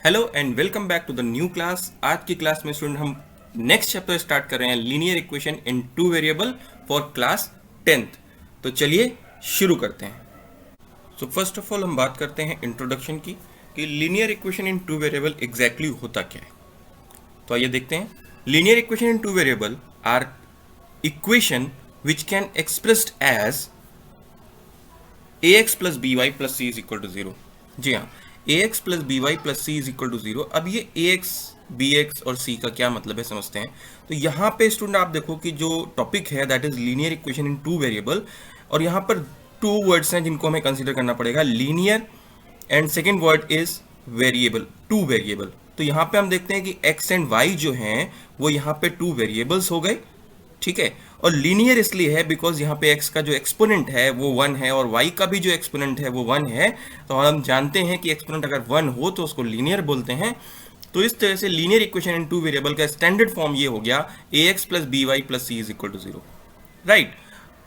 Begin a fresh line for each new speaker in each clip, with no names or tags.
Hello and welcome back to the new class. आज की class में स्टूडेंट हम नेक्स्ट चैप्टर स्टार्ट कर रहे हैं, linear equation in two variable for class 10th। तो चलिए शुरू करते हैं। सो फर्स्ट ऑफ ऑल हम बात करते हैं इंट्रोडक्शन की कि linear equation in two variable exactly होता क्या है। तो आइए देखते हैं। Linear equation in two variable are equation which can expressed as ax plus B Y plus C is equal to zero. जी हाँ, ax plus B Y plus C is equal to zero. अब ये ax, bx और c का क्या मतलब है समझते हैं। तो यहाँ पे स्टूडेंट आप देखो कि जो टॉपिक है that is linear equation in two variable, और यहाँ पर टू वर्ड्स हैं जिनको हमें कंसीडर करना पड़ेगा, linear and second word is variable, two variable. तो यहाँ पे हम देखते हैं कि x एंड y जो हैं वो यहाँ पे टू वेरिएबल्स हो गए, ठीक है। और लीनियर इसलिए है बिकॉज यहाँ पे x का जो एक्सपोनेंट है वो 1 है और y का भी जो एक्सपोनेंट है वो 1 है। तो हम जानते हैं कि एक्सपोनेंट अगर 1 हो तो उसको लीनियर बोलते हैं। तो इस तरह से linear equation in two variable का स्टैंडर्ड फॉर्म ये हो गया ax plus B Y plus C is equal to zero, right.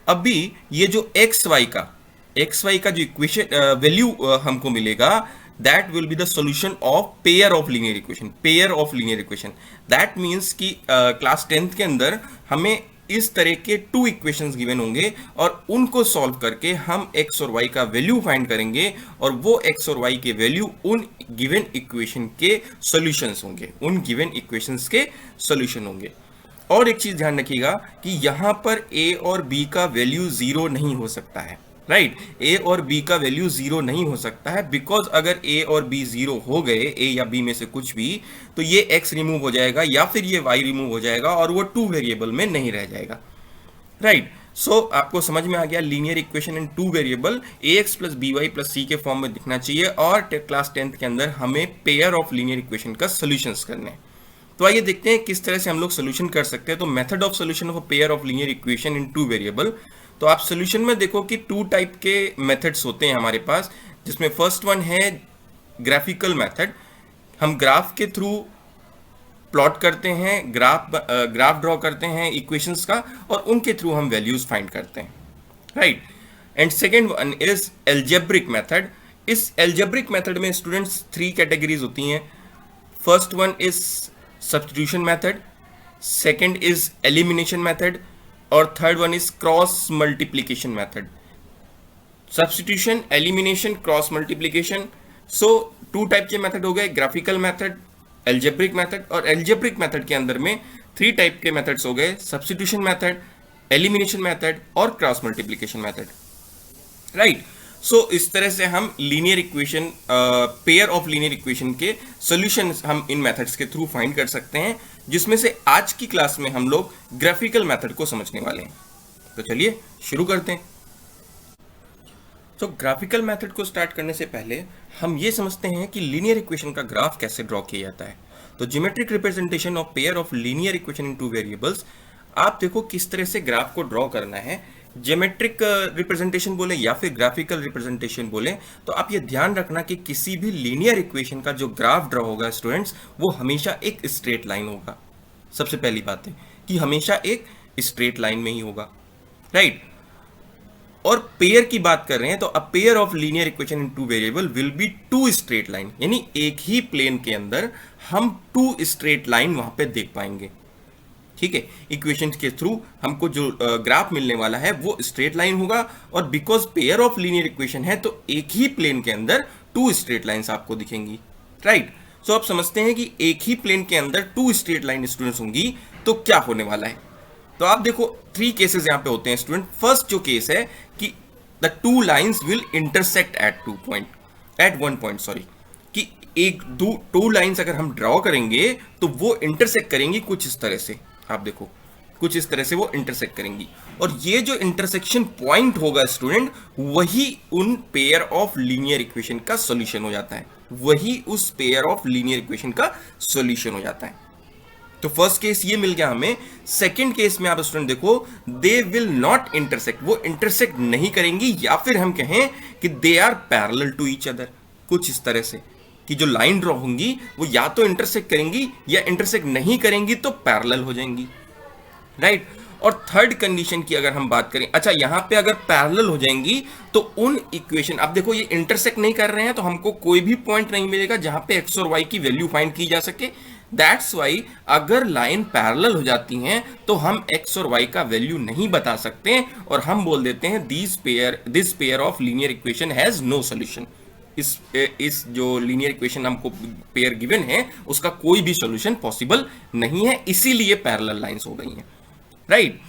अभी ये जो एक्स वाई का जो इक्वेशन वैल्यू हमको मिलेगा that will be the solution of pair of linear equation that means कि क्लास 10th के अंदर हमें इस तरह के टू इक्वेशंस गिवन होंगे और उनको सॉल्व करके हम x और y का वैल्यू फाइंड करेंगे और वो x और y के वैल्यू उन गिवन इक्वेशन के सॉल्यूशंस होंगे, और एक चीज ध्यान रखिएगा कि यहां पर a और b का वैल्यू जीरो नहीं हो सकता है, राइट। ए और बी का वैल्यू जीरो नहीं हो सकता है बिकॉज अगर ए और बी जीरो हो गए, ए या बी में से कुछ भी, तो ये एक्स रिमूव हो जाएगा या फिर ये वाई रिमूव हो जाएगा और वो टू वेरिएबल में नहीं रह जाएगा, राइट। सो आपको समझ में आ गया linear equation in two variable a x plus B Y plus सी के फॉर्म में दिखना चाहिए और क्लास 10th के अंदर हमें पेयर ऑफ लीनियर इक्वेशन का सोल्यूशंस करने हैं। तो आइए देखते हैं किस तरह से हम लोग सोल्यूशन कर सकते हैं। तो method of solution of pair of linear equation in two variable, तो आप सोल्यूशन में देखो कि टू टाइप के मेथड्स होते हैं हमारे पास, जिसमें फर्स्ट वन है ग्राफिकल मेथड। हम ग्राफ के थ्रू प्लॉट करते हैं, ग्राफ ड्रॉ करते हैं इक्वेशंस का और उनके थ्रू हम वैल्यूज फाइंड करते हैं, right. And second one is algebraic method. इस एल्जेब्रिक मेथड में स्टूडेंट्स थ्री कैटेगरीज होती हैं। First one is substitution method, second is elimination method और third one is cross multiplication method. Substitution, elimination, cross multiplication. So two type के method हो गए, graphical method, algebraic method. और algebraic method के अंदर में थ्री टाइप के methods हो गए, सब्स्टिट्यूशन मेथड, एलिमिनेशन मेथड और cross multiplication method, right. So इस तरह से हम linear equation, pair of linear equation के सॉल्यूशन हम इन मेथड्स के थ्रू फाइंड कर सकते हैं, जिसमें से आज की क्लास में हम लोग ग्राफिकल मेथड को समझने वाले हैं। तो चलिए शुरू करते हैं। तो ग्राफिकल मेथड को स्टार्ट करने से पहले हम ये समझते हैं कि लीनियर इक्वेशन का ग्राफ कैसे ड्रॉ किया जाता है। तो geometric representation of pair of linear equation in two variables, आप देखो किस तरह से ग्राफ को ड्रॉ करना है। ज्योमेट्रिक रिप्रेजेंटेशन बोले या फिर ग्राफिकल रिप्रेजेंटेशन बोले, तो आप ये ध्यान रखना कि किसी भी लीनियर इक्वेशन का जो ग्राफ ड्रॉ होगा स्टूडेंट्स, वो हमेशा एक स्ट्रेट लाइन होगा। सबसे पहली बात है कि हमेशा एक स्ट्रेट लाइन में ही होगा, राइट। और पेयर की बात कर रहे हैं तो a pair of linear equation in two variable will be two straight line, यानी एक ही प्लेन के अंदर हम टू स्ट्रेट लाइन वहां पे देख पाएंगे, ठीक है। इक्वेशन के थ्रू हमको जो ग्राफ मिलने वाला है वो स्ट्रेट लाइन होगा, और because pair of linear equation है तो एक ही प्लेन के अंदर टू स्ट्रेट लाइंस आपको दिखेंगी, राइट। सो आप समझते हैं कि एक ही प्लेन के अंदर टू स्ट्रेट लाइन स्टूडेंट्स होंगी तो क्या होने वाला है। तो आप देखो थ्री केसेस यहां पे होते हैं स्टूडेंट। फर्स्ट जो केस है कि the two lines will intersect at one point, कि एक टू लाइंस अगर हम ड्रॉ करेंगे तो वो इंटरसेक्ट करेंगी कुछ इस तरह से। आप देखो कुछ इस तरह से वो इंटरसेक्ट करेंगी, और ये जो इंटरसेक्शन पॉइंट होगा स्टूडेंट, वही उन पेयर ऑफ लीनियर इक्वेशन का सॉल्यूशन हो जाता है, वही उस पेयर ऑफ लीनियर इक्वेशन का सॉल्यूशन हो जाता है। तो फर्स्ट केस ये मिल गया हमें। सेकंड केस में आप स्टूडेंट देखो, दे विल नॉट इंटरसेक्ट, वो इंटरसेक्ट नहीं करेंगी, या फिर हम कहें कि they are parallel to each other, कुछ इस तरह से कि जो लाइन ड्रॉ होंगी वो या तो इंटरसेक्ट करेंगी या इंटरसेक्ट नहीं करेंगी तो पैरेलल हो जाएंगी, राइट। और थर्ड कंडीशन की अगर हम बात करें, अच्छा यहां पे अगर पैरेलल हो जाएंगी तो उन इक्वेशन, अब देखो ये इंटरसेक्ट नहीं कर रहे हैं तो हमको कोई भी पॉइंट नहीं मिलेगा जहां पे एक्स और वाई की वैल्यू फाइंड की जा सके। दैट्स वाई अगर लाइन पैरेलल हो जाती हैं तो हम एक्स और वाई का वैल्यू नहीं बता सकते और हम बोल देते हैं this pair of linear equation has no solution. इस जो लीनियर इक्वेशन हमको पेयर गिवन है उसका कोई भी सॉल्यूशन पॉसिबल नहीं है, इसीलिए पैरेलल लाइंस हो गई हैं, राइट।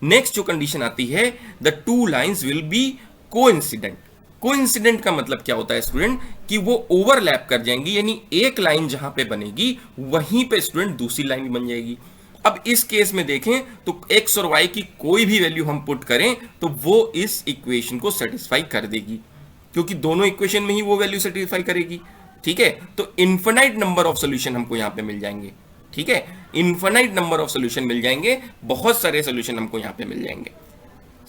नेक्स्ट जो कंडीशन आती है, the two lines will be coincident. Coincident का मतलब क्या होता है स्टूडेंट, कि वो ओवरलैप कर जाएंगी, यानी एक लाइन जहां पे बनेगी वहीं पे स्टूडेंट दूसरी लाइन बन जाएगी। अब इस केस में देखें तो x और y की कोई भी वैल्यू हम पुट करें तो वो इस इक्वेशन को सेटिस्फाई कर देगी, क्योंकि दोनों इक्वेशन में ही वो वैल्यू सेटिस्फाई करेगी, ठीक है। तो इनफाइनाइट नंबर ऑफ सॉल्यूशन हमको यहां पे मिल जाएंगे, ठीक है, इनफाइनाइट नंबर ऑफ सॉल्यूशन मिल जाएंगे, बहुत सारे सॉल्यूशन हमको यहां पे मिल जाएंगे।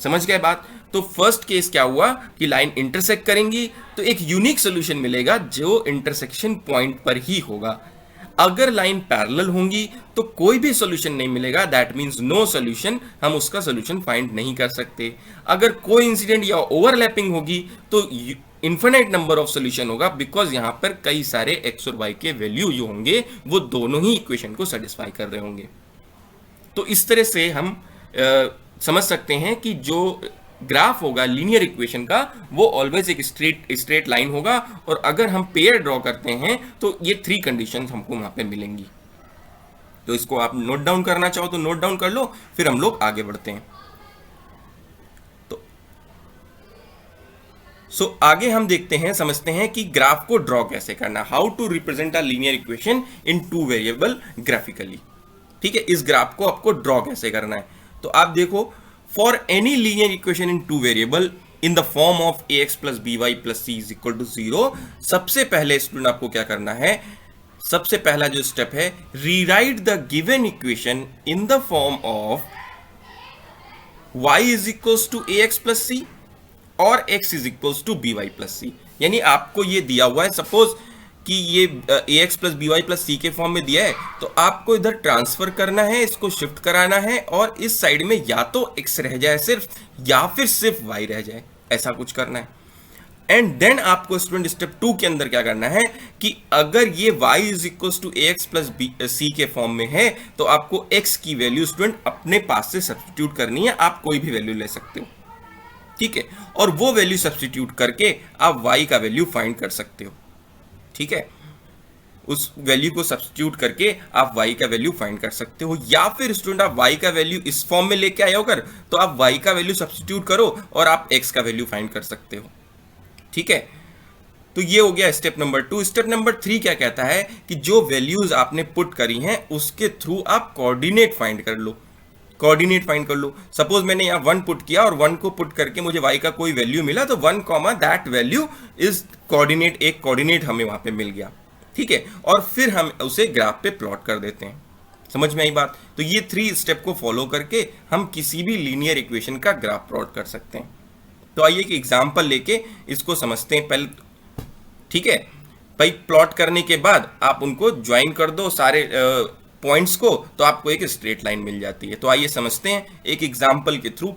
समझ गए बात। तो फर्स्ट केस क्या हुआ कि लाइन इंटरसेक्ट करेंगी तो एक यूनिक सॉल्यूशन मिलेगा जो इंटरसेक्शन पॉइंट पर ही होगा। अगर लाइन पैरेलल होंगी तो कोई भी सॉल्यूशन नहीं मिलेगा, दैट मींस नो सॉल्यूशन, हम उसका सॉल्यूशन फाइंड नहीं कर सकते। अगर कोइंसिडेंट या ओवरलैपिंग होगी तो इनफिनिट नंबर ऑफ सॉल्यूशन होगा, बिकॉज यहां पर कई सारे एक्स और वाई के वैल्यू जो होंगे वो दोनों ही इक्वेशन को सेटिस्फाई कर रहे होंगे। तो इस तरह से हम समझ सकते हैं कि जो ग्राफ होगा लीनियर इक्वेशन का वो ऑलवेज एक स्ट्रेट लाइन होगा, और अगर हम पेयर ड्रॉ करते हैं तो ये थ्री कंडीशंस हमको वहां पे मिलेंगी। तो इसको आप नोट डाउन करना चाहो तो नोट डाउन कर लो, फिर हम लोग आगे बढ़ते हैं। तो आगे हम देखते हैं, समझते हैं कि ग्राफ को ड्रॉ कैसे करना, how to represent a linear equation in two variable graphically. ठीक है, इस ग्राफ को आपको ड्रॉ कैसे करना है। तो आप देखो, for any linear equation in two variable in the form of ax plus B Y plus C is equal to 0, सबसे पहले स्टूडेंट आपको क्या करना है, सबसे पहला जो स्टेप है, rewrite the given equation in the form of y is equal to ax plus C और x is equal to B Y plus C. यानी आपको ये दिया हुआ है, सपोज कि ये ax plus B Y plus सी के फॉर्म में दिया है, तो आपको इधर ट्रांसफर करना है, इसको शिफ्ट कराना है, और इस साइड में या तो x रह जाए सिर्फ, या फिर सिर्फ y रह जाए, ऐसा कुछ करना है। एंड देन आपको स्टूडेंट स्टेप 2 के अंदर क्या करना है कि अगर ये y is equal to ax plus सी के फॉर्म में है तो आपको x की वैल्यू स्टूडेंट अपने पास से सब्स्टिट्यूट करनी है, आप कोई भी वैल्यू ले सकते हो, ठीक है, और वो वैल्यू सब्स्टिट्यूट करके आप y का वैल्यू फाइंड कर सकते हो, ठीक है, उस वैल्यू को सब्स्टिट्यूट करके आप y का वैल्यू फाइंड कर सकते हो। या फिर स्टूडेंट आप y का वैल्यू इस फॉर्म में लेके आए हो कर, तो आप y का वैल्यू सब्स्टिट्यूट करो और आप x का वैल्यू फाइंड कर सकते हो, ठीक है। तो ये हो गया स्टेप नंबर 2। स्टेप नंबर 3 क्या कहता है कि जो वैल्यूज आपने पुट करी हैं उसके थ्रू आप कोऑर्डिनेट फाइंड कर लो, कोऑर्डिनेट फाइंड कर लो। सपोज मैंने यहाँ 1 पुट किया और 1 को पुट करके मुझे y का कोई वैल्यू मिला, तो 1 comma that value is coordinate, एक कोऑर्डिनेट हमें वहां पे मिल गया, ठीक है, और फिर हम उसे ग्राफ पे प्लॉट कर देते हैं। समझ में आई बात। तो ये 3 स्टेप को फॉलो करके हम किसी भी लीनियर इक्वेशन का ग्राफ प्लॉट कर सकते हैं। तो आइए एक एग्जाम्पल लेके इसको समझते हैं पहले, ठीक है भाई। प्लॉट करने के बाद आप उनको ज्वाइन कर दो सारे पॉइंट्स को, तो आपको एक स्ट्रेट लाइन मिल जाती है। तो आइए समझते हैं एक एग्जाम्पल के थ्रू।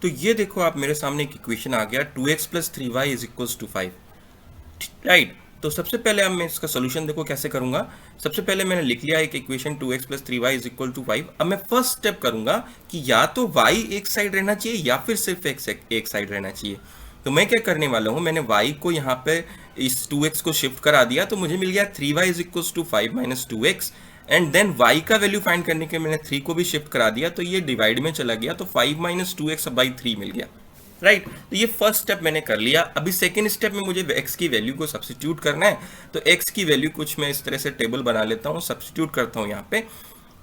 तो ये देखो, आप मेरे सामने एक इक्वेशन आ गया, 2x plus 3y is equals to 5, right. तो सबसे पहले अब मैं इसका सोल्यूशन देखो कैसे करूंगा। सबसे पहले मैंने लिख लिया एक equation 2x plus 3y is equal to 5। अब मैं फर्स्ट स्टेप करूंगा कि या तो y एक साइड रहना चाहिए या फिर सिर्फ x एक साइड रहना चाहिए। तो मैं क्या करने वाला हूं, मैंने y को यहाँ पे इस 2x को शिफ्ट करा दिया, तो मुझे मिल गया 3y is equal to 5 minus 2x। And then y का वैल्यू फाइंड करने के मैंने 3 को भी शिफ्ट करा दिया, तो ये डिवाइड में चला गया, तो 5 माइनस 2x बाई 3 मिल गया, राइट। तो ये फर्स्ट स्टेप मैंने कर लिया। अभी सेकंड स्टेप में मुझे x की वैल्यू को सब्स्टिट्यूट करना है। तो x की वैल्यू कुछ मैं इस तरह से टेबल बना लेता हूँ, सब्स्टिट्यूट करता हूँ यहाँ पे।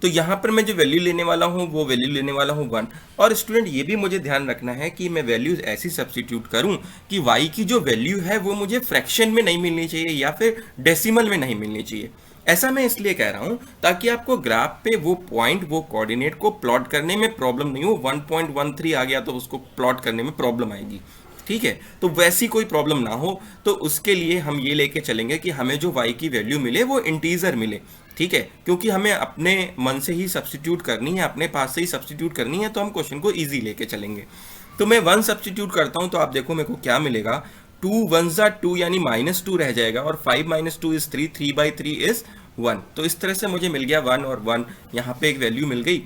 तो यहाँ पर मैं जो वैल्यू लेने वाला हूँ वो वैल्यू लेने वाला हूँ 1। और स्टूडेंट ये भी मुझे ध्यान रखना है कि मैं वैल्यूज ऐसी सब्स्टिट्यूट करूँ कि y की जो वैल्यू है वो मुझे फ्रैक्शन में नहीं मिलनी चाहिए या फिर डेसिमल में नहीं मिलनी चाहिए। ऐसा मैं इसलिए कह रहा हूं ताकि आपको ग्राफ पे वो पॉइंट, वो कोऑर्डिनेट को प्लॉट करने में प्रॉब्लम नहीं हो। 1.13 आ गया तो उसको प्लॉट करने में प्रॉब्लम आएगी। ठीक है, तो वैसी कोई प्रॉब्लम ना हो तो उसके लिए हम ये लेके चलेंगे कि हमें जो y की वैल्यू मिले वो इंटीजर मिले, ठीक है, क्योंकि हमें अपने मन से ही सब्स्टिट्यूट करनी है, अपने पास से ही सब्स्टिट्यूट करनी है, तो हम क्वेश्चन को इजी लेके चलेंगे। तो मैं 1 सब्स्टिट्यूट करता हूं तो आप देखो मेरे को क्या मिलेगा, 2 1 जा 2 यानी -2 रह जाएगा, और 5 - 2 इज 3, 3/3 इज 1। तो इस तरह से मुझे मिल गया 1 और 1, यहाँ पे एक वैल्यू मिल गई।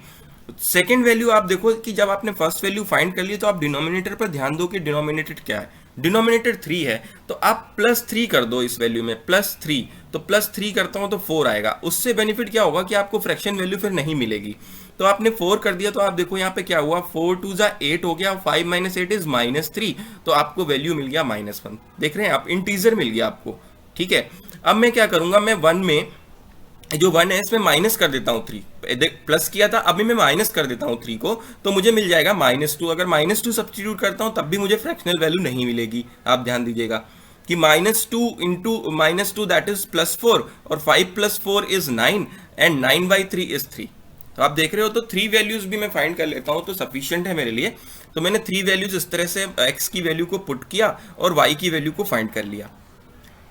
सेकेंड वैल्यू आप देखो कि जब आपने फर्स्ट वैल्यू फाइंड कर ली तो आप डिनोमिनेटर पर ध्यान दो कि डिनोमिनेटर क्या है, डिनोमिनेटर 3 है, तो आप +3 कर दो इस वैल्यू में, +3, तो +3 करता हूं तो 4 आएगा। उससे बेनिफिट क्या होगा कि आपको फ्रैक्शन वैल्यू फिर नहीं मिलेगी। तो आपने 4 कर दिया तो आप देखो यहाँ पे क्या हुआ, 4 2 जा 8 हो गया, 5 - 8 इज -3, तो आपको वैल्यू मिल गया -1। देख रहे हैं आप, इंटीजर मिल गया आपको, ठीक है। अब मैं क्या करूंगा, मैं 1 में जो 1 है इसमें माइनस कर देता हूँ 3, प्लस किया था अभी मैं माइनस कर देता हूँ 3 को, तो मुझे मिल जाएगा -2। अगर -2 सब्स्टिट्यूट करता हूँ तब भी मुझे फ्रैक्शनल वैल्यू नहीं मिलेगी। आप ध्यान दीजिएगा कि -2 इंटू -2 दैट इज +4, और 5 + 4 इज 9, एंड 9/3 इज 3। तो आप देख रहे हो, तो 3 वैल्यूज भी मैं फाइंड कर लेता हूँ तो सफिशियंट है मेरे लिए। तो मैंने 3 वैल्यूज इस तरह से x की वैल्यू को पुट किया और y की वैल्यू को फाइंड कर लिया।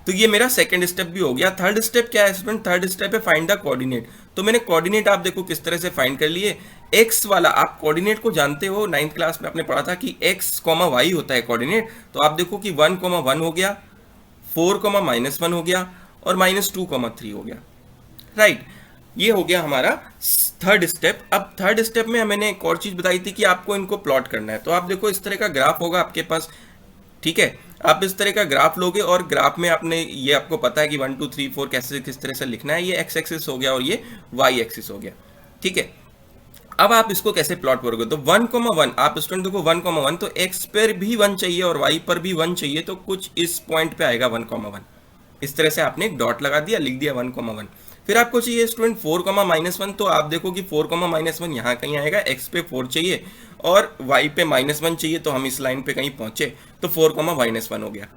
तो ये मेरा सेकंड स्टेप भी हो गया। थर्ड स्टेप क्या है स्टूडेंट, थर्ड स्टेप है फाइंड द कोऑर्डिनेट। तो मैंने कोऑर्डिनेट आप देखो किस तरह से फाइंड कर लिए। एक्स वाला आप कोऑर्डिनेट को जानते हो, 9th क्लास में आपने पढ़ा था कि x, y होता है कोऑर्डिनेट। तो आप देखो कि 1, 1 हो गया, 4, -1 हो गया, और -2, 3 हो गया, राइट। ये हो गया हमारा थर्ड स्टेप। अब थर्ड स्टेप में मैंने एक और चीज बताई थी कि आपको इनको प्लॉट करना है। तो आप देखो इस तरह का ग्राफ होगा आपके पास, ठीक है। आप इस तरह का ग्राफ लोगे और ग्राफ में आपने ये आपको पता है कि 1 2 3 4 कैसे किस तरह से लिखना है। ये एक्स एक्सिस हो गया और ये वाई एक्सिस हो गया, ठीक है। अब आप इसको कैसे प्लॉट करोगे, तो 1, 1 आप स्टूडेंट देखो 1, 1, तो एक्स पर भी 1 चाहिए और वाई पर भी 1 चाहिए, तो कुछ इस पॉइंट पे आएगा 1, 1। इस तरह से आपने एक डॉट लगा दिया, लिख दिया 1, 1। फिर आपको चाहिए स्टूडेंट 4, -1, तो आप देखो कि 4, -1 यहाँ कहीं आएगा, एक्स पे 4 चाहिए और y पे -1 चाहिए, तो हम इस लाइन पे कहीं पहुंचे, तो 4, -1 हो गया।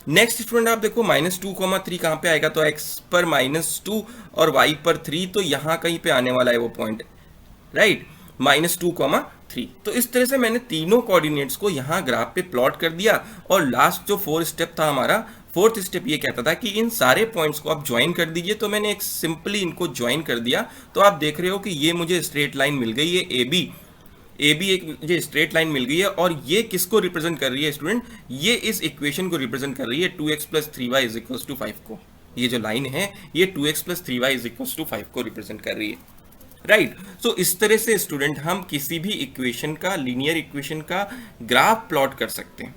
नेक्स्ट स्टूडेंट आप देखो -2, 3 कहाँ पे आएगा, तो x पर -2 और y पर 3, तो यहाँ कहीं पे आने वाला है वो पॉइंट, राइट, -2, 3। तो इस तरह से मैंने तीनों कोऑर्डिनेट्स को यहाँ ग्राफ पे प्लॉट कर दिया। और लास्ट जो 4 स्टेप था हमारा, फोर्थ स्टेप ये कहता था कि इन सारे पॉइंट्स को आप ज्वाइन कर दीजिए। तो मैंने एक सिंपली इनको ज्वाइन कर दिया। तो आप देख रहे हो कि ये मुझे स्ट्रेट लाइन मिल गई है, ए बी एक मुझे स्ट्रेट लाइन मिल गई है। और ये किसको रिप्रेजेंट कर रही है स्टूडेंट, ये इस इक्वेशन को रिप्रेजेंट कर रही है 2x + 3y = 5 को। ये जो लाइन है ये 2x + 3y = 5 को रिप्रेजेंट कर रही है, राइट। सो इस तरह से स्टूडेंट हम किसी भी इक्वेशन का, लीनियर इक्वेशन का ग्राफ प्लॉट कर सकते हैं।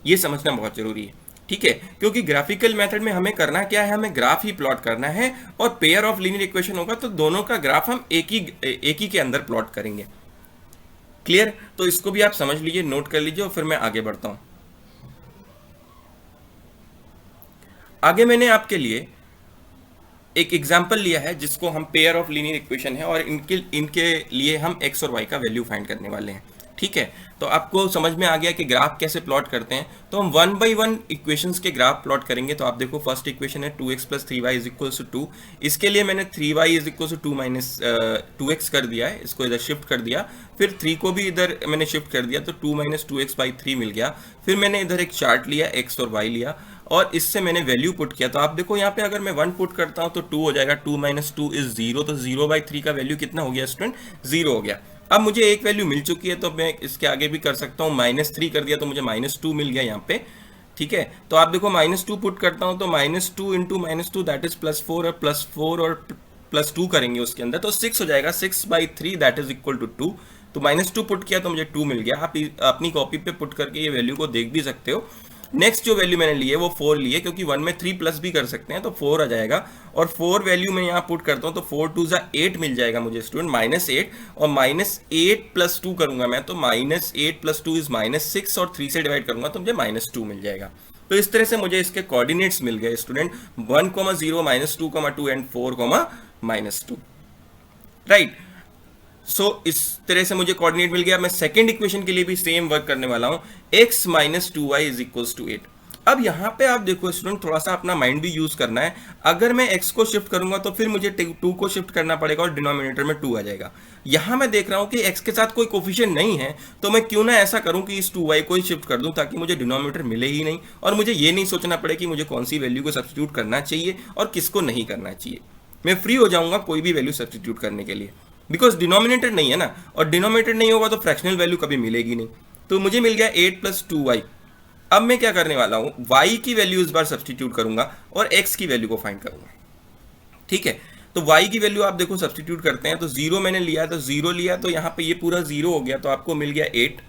ये समझना बहुत जरूरी है, ठीक है, क्योंकि ग्राफिकल मेथड में हमें करना क्या है, हमें ग्राफ ही प्लॉट करना है। और पेयर ऑफ लीनियर इक्वेशन होगा तो दोनों का ग्राफ हम एक ही के अंदर प्लॉट करेंगे। क्लियर, तो इसको भी आप समझ लीजिए, नोट कर लीजिए, और फिर मैं आगे बढ़ता हूं। आगे मैंने आपके लिए एक एग्जाम्पल लिया है जिसको हम पेयर ऑफ लीनियर इक्वेशन है, और इनके लिए हम एक्स और वाई का वैल्यू फाइंड करने वाले हैं, ठीक है। तो आपको समझ में आ गया कि ग्राफ कैसे प्लॉट करते हैं। तो हम 1 बाई 1 इक्वेशंस के ग्राफ प्लॉट करेंगे। तो आप देखो फर्स्ट इक्वेशन है 2x + 3y = 2। इसके लिए मैंने 3y = 2 - 2x कर दिया है, इसको इधर शिफ्ट कर दिया। फिर 3 को भी इधर मैंने शिफ्ट कर दिया, तो 2 - 2x/3 मिल गया। फिर मैंने इधर एक चार्ट लिया, x और y लिया, और इससे मैंने वैल्यू पुट किया। तो आप देखो यहाँ पे अगर मैं 1 पुट करता हूँ तो 2 हो जाएगा, 2 - 2 इज 0, तो 0/3 का वैल्यू कितना हो गया स्टूडेंट, 0 हो गया। अब मुझे एक वैल्यू मिल चुकी है तो मैं इसके आगे भी कर सकता हूँ, -3 कर दिया तो मुझे -2 मिल गया यहाँ पे, ठीक है। तो आप देखो -2 पुट करता हूँ तो -2 × -2 दैट इज +4, और +4 और +2 करेंगे उसके अंदर तो 6 हो जाएगा, 6/3 दैट इज = 2। तो -2 पुट किया तो मुझे 2 मिल गया। आप अपनी कॉपी पे पुट करके ये वैल्यू को देख भी सकते हो। नेक्स्ट जो वैल्यू मैंने ली है वो 4 ली है, क्योंकि 1 में 3 प्लस भी कर सकते हैं, तो 4 आ जाएगा। और 4 वैल्यू मैं यहाँ पुट करता हूँ तो 4 2 जा 8 मिल जाएगा मुझे स्टूडेंट, -8, और -8 + 2 करूंगा मैं तो -8 + 2 इज -6, और 3 से डिवाइड करूंगा तो मुझे -2 मिल जाएगा। तो इस तरह से मुझे इसके कोऑर्डिनेट्स मिल गए स्टूडेंट, 1, 0, -2, 2 एंड 4, -2, राइट। सो इस तरह से मुझे कोऑर्डिनेट मिल गया। मैं सेकंड इक्वेशन के लिए भी सेम वर्क करने वाला हूं, x - 2y = 8। अब यहाँ पे आप देखो स्टूडेंट, थोड़ा सा अपना माइंड भी यूज करना है। अगर मैं x को शिफ्ट करूंगा तो फिर मुझे 2 को शिफ्ट करना पड़ेगा और डिनोमिनेटर में 2 आ जाएगा। यहाँ मैं देख रहा हूँ कि x के साथ कोई कोफिशिएंट नहीं है, तो मैं क्यों ना ऐसा करूँ कि इस 2y को ही शिफ्ट कर दूं, ताकि मुझे डिनोमिनेटर मिले ही नहीं और मुझे ये नहीं सोचना पड़े कि मुझे कौन सी वैल्यू को सब्सटीट्यूट करना चाहिए और किसको नहीं करना चाहिए। मैं फ्री हो जाऊंगा कोई भी वैल्यू सब्सटीट्यूट करने के लिए, बिकॉज डिनोमिनेटर नहीं है ना, और डिनोमिनेटर नहीं होगा तो फ्रैक्शनल वैल्यू कभी मिलेगी नहीं। तो मुझे मिल गया 8 + 2y। अब मैं क्या करने वाला हूं, y की वैल्यू इस बार सब्सटीट्यूट करूंगा और x की वैल्यू को फाइंड करूंगा। ठीक है, तो y की वैल्यू आप देखो सब्सटीट्यूट करते हैं, तो 0 मैंने लिया, तो 0 लिया तो यहाँ पे ये पूरा 0 हो गया, तो आपको मिल गया 8।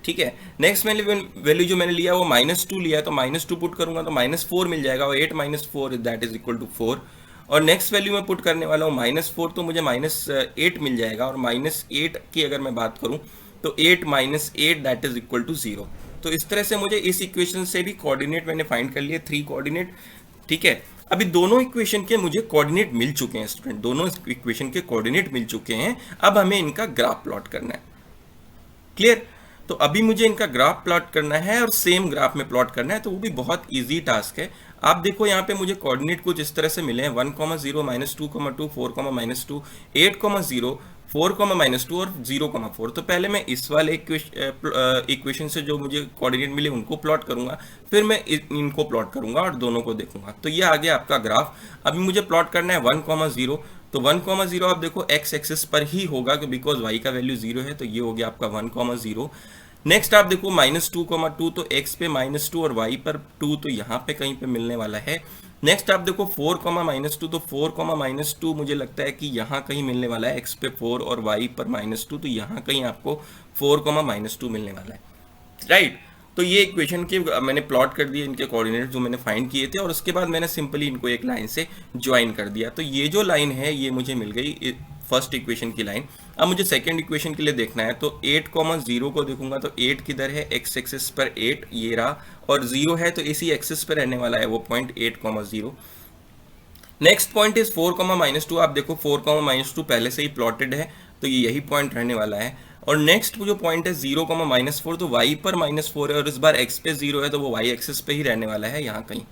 ठीक है, नेक्स्ट वैल्यू जो मैंने लिया वो -2 लिया, तो -2 पुट करूंगा तो -4 मिल जाएगा, और 8 - 4 दैट इज इक्वल टू 4। और नेक्स्ट वैल्यू मैं पुट करने वाला हूँ -4, तो मुझे -8 मिल जाएगा, और -8 की अगर मैं बात करूँ तो 8 - 8 दैट इज इक्वल टू 0। तो इस तरह से मुझे इस इक्वेशन से भी कोऑर्डिनेट मैंने फाइंड कर लिए, 3 कोऑर्डिनेट। ठीक है, अभी दोनों इक्वेशन के मुझे कोऑर्डिनेट मिल चुके हैं स्टूडेंट, दोनों इक्वेशन के कोऑर्डिनेट मिल चुके हैं। अब हमें इनका ग्राफ प्लॉट करना है। क्लियर? तो अभी मुझे इनका ग्राफ प्लॉट करना है और सेम ग्राफ में प्लॉट करना है, तो वो भी बहुत इजी टास्क है। आप देखो यहाँ पे मुझे कोऑर्डिनेट कुछ इस तरह से मिले हैं, 1, 0, -2, 2, 4, -2, 8, 0, 4, -2 और 0, 4। तो पहले मैं इस वाले इक्वेशन से जो मुझे कोऑर्डिनेट मिले उनको प्लॉट करूंगा, फिर मैं इनको प्लॉट करूंगा और दोनों को देखूंगा। तो ये आ गया आपका ग्राफ। अभी मुझे प्लॉट करना है 1, 0, तो 1, 0 आप देखो x एक्सिस पर ही होगा, बिकॉज y का वैल्यू 0 है, तो ये हो गया आपका 1, 0। नेक्स्ट आप देखो -2, 2, तो x पे -2 और y पर 2, तो यहाँ पे कहीं पे मिलने वाला है। नेक्स्ट आप देखो 4, -2, तो 4, -2 मुझे लगता है कि यहाँ कहीं मिलने वाला है, x पे 4 और y पर -2, तो यहाँ कहीं आपको 4, -2 मिलने वाला है, राइट। तो ये इक्वेशन के मैंने प्लॉट कर दिए, इनके कोऑर्डिनेट जो मैंने फाइंड किए थे, और उसके बाद मैंने सिंपली इनको एक लाइन से ज्वाइन कर दिया। तो ये जो लाइन है ये मुझे मिल गई फर्स्ट इक्वेशन की लाइन। अब मुझे सेकंड इक्वेशन के लिए देखना है, तो 8, 0 को देखूंगा, तो 8 किधर है, x एक्सिस पर 8 ये रहा, और 0 है तो इसी एक्सिस पर रहने वाला है वो पॉइंट 8, 0। Next point is 4, -2। आप देखो 4, -2 पहले से ही प्लॉटेड है, तो ये यही पॉइंट रहने वाला है। और नेक्स्ट जो पॉइंट है 0, -4, तो y पर -4 है और इस बार x पे 0 है, तो वो y एक्सिस पे ही रहने वाला है यहाँ कहीं,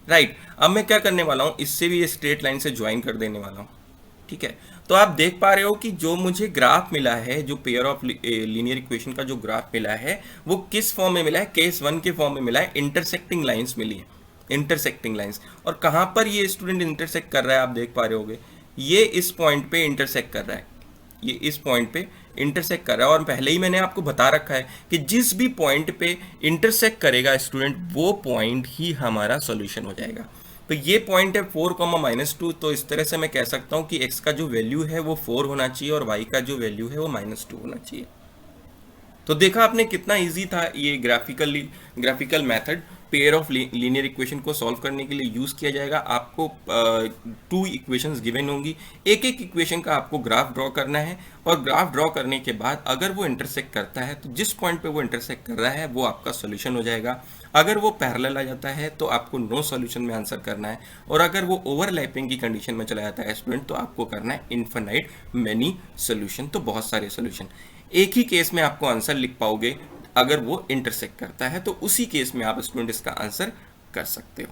राइट। अब मैं क्या करने वाला हूँ, इससे भी स्ट्रेट लाइन से ज्वाइन कर देने वाला हूँ। ठीक है, तो आप देख पा रहे हो कि जो मुझे ग्राफ मिला है, जो पेयर ऑफ लीनियर इक्वेशन का जो ग्राफ मिला है, वो किस फॉर्म में मिला है, केस 1 के फॉर्म में मिला है। इंटरसेक्टिंग लाइंस मिली है, इंटरसेक्टिंग लाइंस। और कहाँ पर ये स्टूडेंट इंटरसेक्ट कर रहा है, आप देख पा रहे होगे, ये इस पॉइंट पे इंटरसेक्ट कर रहा है, ये इस पॉइंट पे इंटरसेक्ट कर रहा है। और पहले ही मैंने आपको बता रखा है कि जिस भी पॉइंट पे इंटरसेक्ट करेगा स्टूडेंट, वो पॉइंट ही हमारा सॉल्यूशन हो जाएगा। तो ये पॉइंट है 4, -2, तो इस तरह से मैं कह सकता हूँ कि x का जो वैल्यू है वो 4 होना चाहिए और y का जो वैल्यू है वो -2 होना चाहिए। तो देखा आपने कितना इजी था ये graphical method. Pair of linear equation को सॉल्व करने के लिए यूज किया जाएगा। आपको 2 इक्वेशंस गिवन होंगी, एक इक्वेशन का आपको ग्राफ ड्रॉ करना है, और ग्राफ ड्रॉ करने के बाद अगर वो इंटरसेक्ट करता है, तो जिस पॉइंट पे वो इंटरसेक्ट कर रहा है वो आपका सॉल्यूशन हो जाएगा। अगर वो पैरेलल आ जाता है तो आपको नो सॉल्यूशन में आंसर करना है, और अगर वो ओवरलैपिंग की कंडीशन में चला जाता है स्टूडेंट, तो आपको करना है इनफाइनाइट मेनी सॉल्यूशन, तो बहुत सारे सॉल्यूशन। एक ही केस में आपको आंसर लिख पाओगे अगर वो इंटरसेक्ट करता है, तो उसी केस में आप स्टूडेंट इसका आंसर कर सकते हो।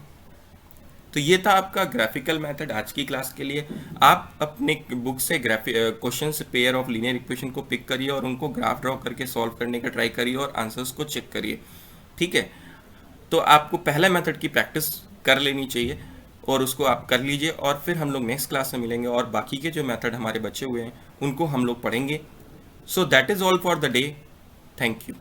तो ये था आपका ग्राफिकल मेथड आज की क्लास के लिए। आप अपने बुक से क्वेश्चन से पेयर ऑफ लीनियर इक्वेशन को पिक करिए और उनको ग्राफ ड्रॉ करके सॉल्व करने का ट्राई करिए और आंसर्स को चेक करिए। ठीक है, तो आपको पहला मेथड की प्रैक्टिस कर लेनी चाहिए और उसको आप कर लीजिए, और फिर हम लोग नेक्स्ट क्लास में मिलेंगे और बाकी के जो मेथड हमारे बचे हुए हैं उनको हम लोग पढ़ेंगे। So that is all for the day. Thank you.